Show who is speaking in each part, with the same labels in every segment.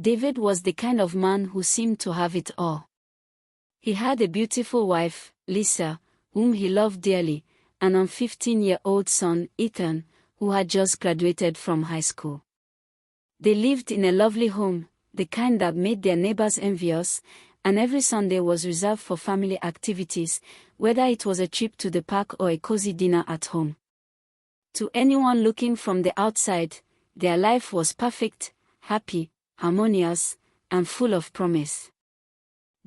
Speaker 1: David was the kind of man who seemed to have it all. He had a beautiful wife, Lisa, whom he loved dearly, and a 15-year-old son, Ethan, who had just graduated from high school. They lived in a lovely home, the kind that made their neighbors envious, and every Sunday was reserved for family activities, whether it was a trip to the park or a cozy dinner at home. To anyone looking from the outside, their life was perfect, happy, harmonious, and full of promise.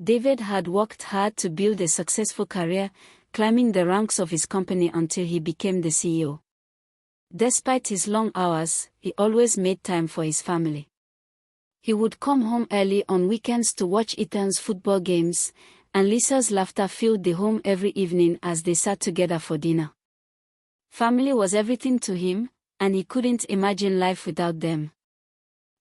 Speaker 1: David had worked hard to build a successful career, climbing the ranks of his company until he became the CEO. Despite his long hours, he always made time for his family. He would come home early on weekends to watch Ethan's football games, and Lisa's laughter filled the home every evening as they sat together for dinner. Family was everything to him, and he couldn't imagine life without them.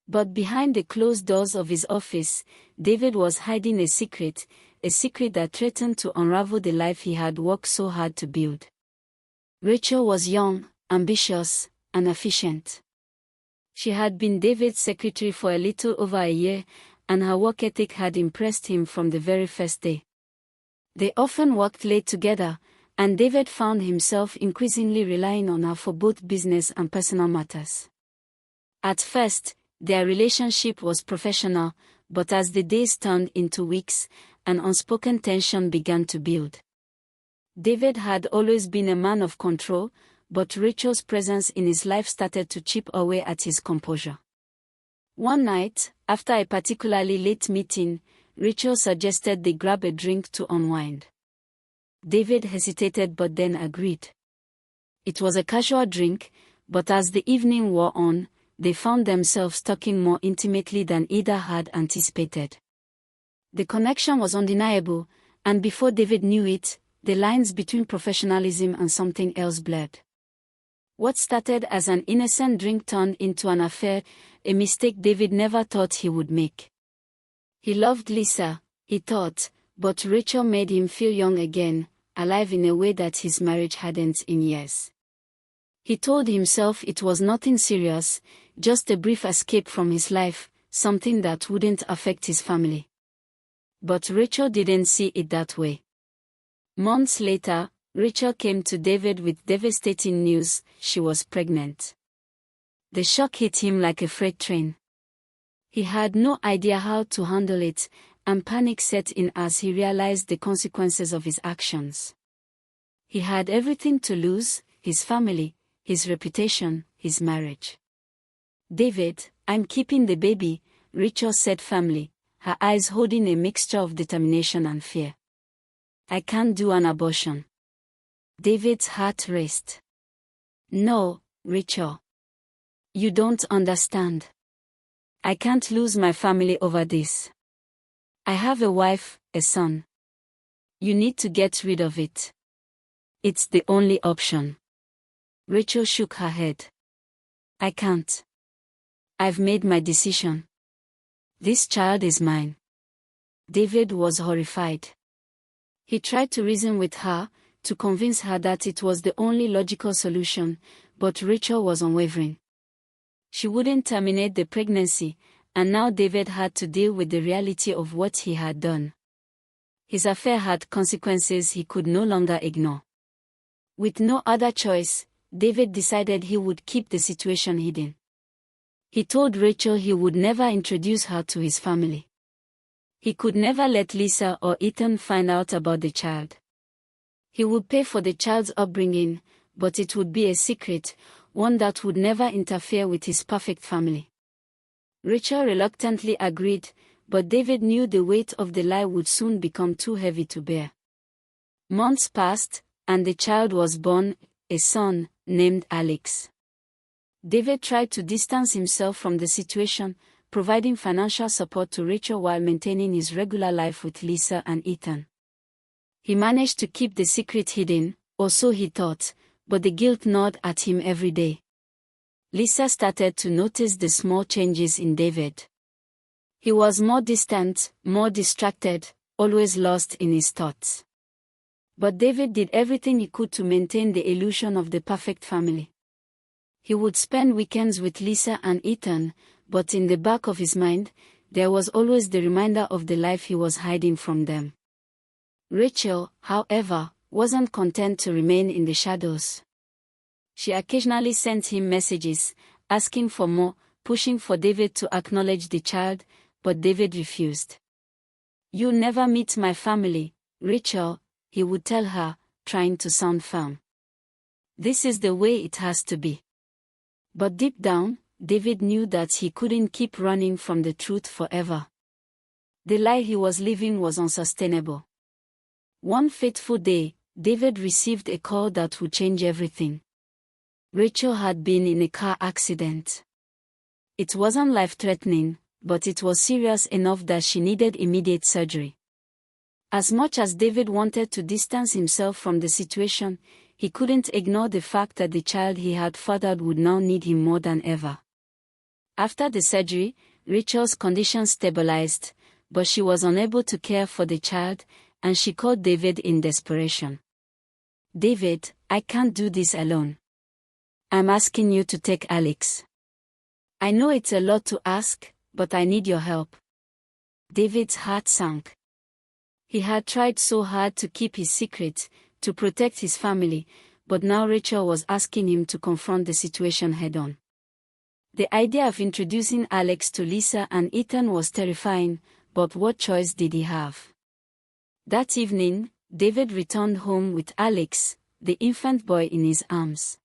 Speaker 1: But behind the closed doors of his office, David was hiding a secret that threatened to unravel the life he had worked so hard to build. Rachel was young, ambitious, and efficient. She had been David's secretary for a little over a year, and her work ethic had impressed him from the very first day. They often worked late together, and David found himself increasingly relying on her for both business and personal matters. At first, their relationship was professional, but as the days turned into weeks, an unspoken tension began to build. David had always been a man of control, but Rachel's presence in his life started to chip away at his composure. One night, after a particularly late meeting, Rachel suggested they grab a drink to unwind. David hesitated but then agreed. It was a casual drink, but as the evening wore on, they found themselves talking more intimately than either had anticipated. The connection was undeniable, and before David knew it, the lines between professionalism and something else blurred. What started as an innocent drink turned into an affair, a mistake David never thought he would make. He loved Lisa, he thought, but Rachel made him feel young again, alive in a way that his marriage hadn't in years. He told himself it was nothing serious, just a brief escape from his life, something that wouldn't affect his family. But Rachel didn't see it that way. Months later, Rachel came to David with devastating news: she was pregnant. The shock hit him like a freight train. He had no idea how to handle it, and panic set in as he realized the consequences of his actions. He had everything to lose: his family, his reputation, his marriage. "David, I'm keeping the baby," Rachel said firmly, her eyes holding a mixture of determination and fear. "I can't do an abortion." David's heart raced. "No, Rachel. You don't understand. I can't lose my family over this. I have a wife, a son. You need to get rid of it. It's the only option." Rachel shook her head. "I can't. I've made my decision. This child is mine." David was horrified. He tried to reason with her, to convince her that it was the only logical solution, but Rachel was unwavering. She wouldn't terminate the pregnancy, and now David had to deal with the reality of what he had done. His affair had consequences he could no longer ignore. With no other choice, David decided he would keep the situation hidden. He told Rachel he would never introduce her to his family. He could never let Lisa or Ethan find out about the child. He would pay for the child's upbringing, but it would be a secret, one that would never interfere with his perfect family. Rachel reluctantly agreed, but David knew the weight of the lie would soon become too heavy to bear. Months passed, and the child was born, a son, named Alex. David tried to distance himself from the situation, providing financial support to Rachel while maintaining his regular life with Lisa and Ethan. He managed to keep the secret hidden, or so he thought, but the guilt gnawed at him every day. Lisa started to notice the small changes in David. He was more distant, more distracted, always lost in his thoughts. But David did everything he could to maintain the illusion of the perfect family. He would spend weekends with Lisa and Ethan, but in the back of his mind, there was always the reminder of the life he was hiding from them. Rachel, however, wasn't content to remain in the shadows. She occasionally sent him messages, asking for more, pushing for David to acknowledge the child, but David refused. "You'll never meet my family, Rachel," he would tell her, trying to sound firm. "This is the way it has to be." But deep down, David knew that he couldn't keep running from the truth forever. The lie he was living was unsustainable. One fateful day, David received a call that would change everything. Rachel had been in a car accident. It wasn't life-threatening, but it was serious enough that she needed immediate surgery. As much as David wanted to distance himself from the situation, he couldn't ignore the fact that the child he had fathered would now need him more than ever. After the surgery, Rachel's condition stabilized, but she was unable to care for the child, and she called David in desperation. "David, I can't do this alone. I'm asking you to take Alex. I know it's a lot to ask, but I need your help." David's heart sank. He had tried so hard to keep his secret, to protect his family, but now Rachel was asking him to confront the situation head-on. The idea of introducing Alex to Lisa and Ethan was terrifying, but what choice did he have? That evening, David returned home with Alex, the infant boy, in his arms.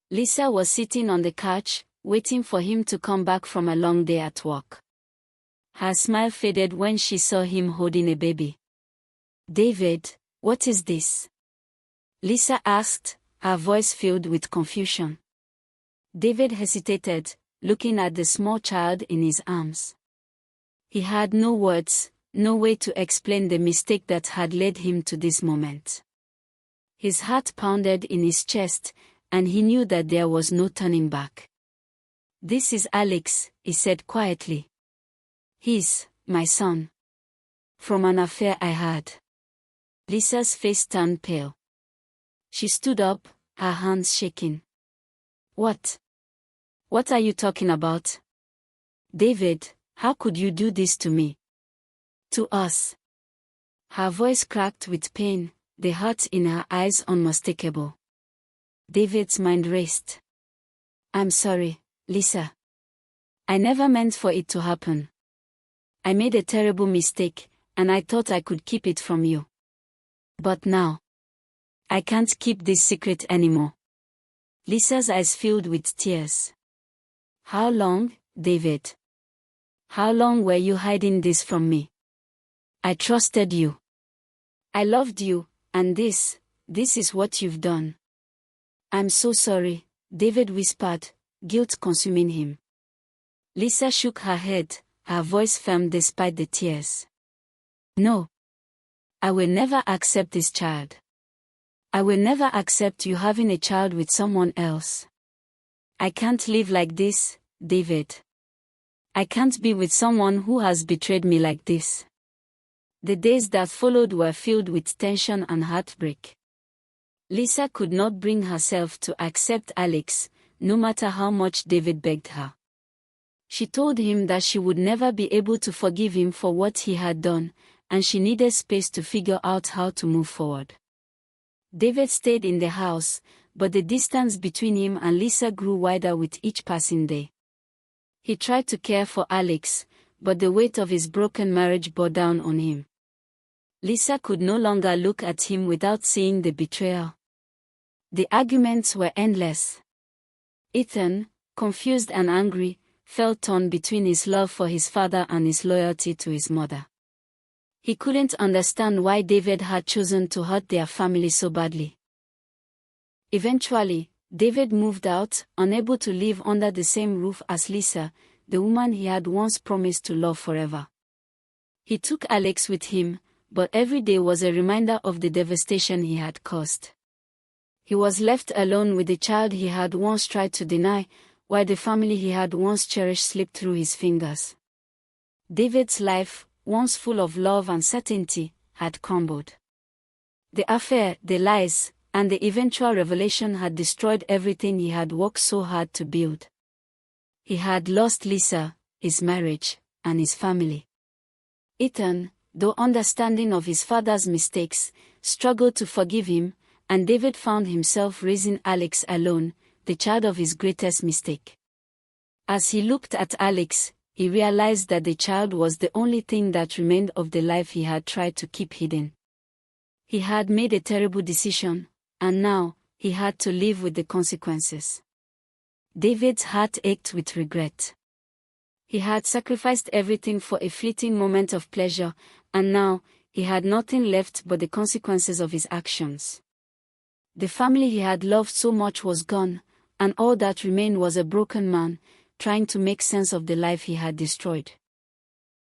Speaker 1: Lisa was sitting on the couch, waiting for him to come back from a long day at work. Her smile faded when she saw him holding a baby. "David, what is this?" Lisa asked, her voice filled with confusion. David hesitated, looking at the small child in his arms. He had no words, no way to explain the mistake that had led him to this moment. His heart pounded in his chest, and he knew that there was no turning back. "This is Alex," he said quietly. "He's my son. From an affair I had." Lisa's face turned pale. She stood up, her hands shaking. "What? What are you talking about? David, how could you do this to me? To us?" Her voice cracked with pain, the hurt in her eyes unmistakable. David's mind raced. "I'm sorry, Lisa. I never meant for it to happen. I made a terrible mistake, and I thought I could keep it from you. But now, I can't keep this secret anymore." Lisa's eyes filled with tears. "How long, David? How long were you hiding this from me? I trusted you. I loved you, and this is what you've done." "I'm so sorry," David whispered, guilt consuming him. Lisa shook her head, her voice firm despite the tears. "No. I will never accept this child. I will never accept you having a child with someone else. I can't live like this, David. I can't be with someone who has betrayed me like this." The days that followed were filled with tension and heartbreak. Lisa could not bring herself to accept Alex, no matter how much David begged her. She told him that she would never be able to forgive him for what he had done, and she needed space to figure out how to move forward. David stayed in the house, but the distance between him and Lisa grew wider with each passing day. He tried to care for Alex, but the weight of his broken marriage bore down on him. Lisa could no longer look at him without seeing the betrayal. The arguments were endless. Ethan, confused and angry, felt torn between his love for his father and his loyalty to his mother. He couldn't understand why David had chosen to hurt their family so badly. Eventually, David moved out, unable to live under the same roof as Lisa, the woman he had once promised to love forever. He took Alex with him, but every day was a reminder of the devastation he had caused. He was left alone with the child he had once tried to deny, while the family he had once cherished slipped through his fingers. David's life, once full of love and certainty, had crumbled. The affair, the lies, and the eventual revelation had destroyed everything he had worked so hard to build. He had lost Lisa, his marriage, and his family. Ethan, though understanding of his father's mistakes, struggled to forgive him, and David found himself raising Alex alone, the child of his greatest mistake. As he looked at Alex, he realized that the child was the only thing that remained of the life he had tried to keep hidden. He had made a terrible decision, and now, he had to live with the consequences. David's heart ached with regret. He had sacrificed everything for a fleeting moment of pleasure, and now, he had nothing left but the consequences of his actions. The family he had loved so much was gone, and all that remained was a broken man, trying to make sense of the life he had destroyed.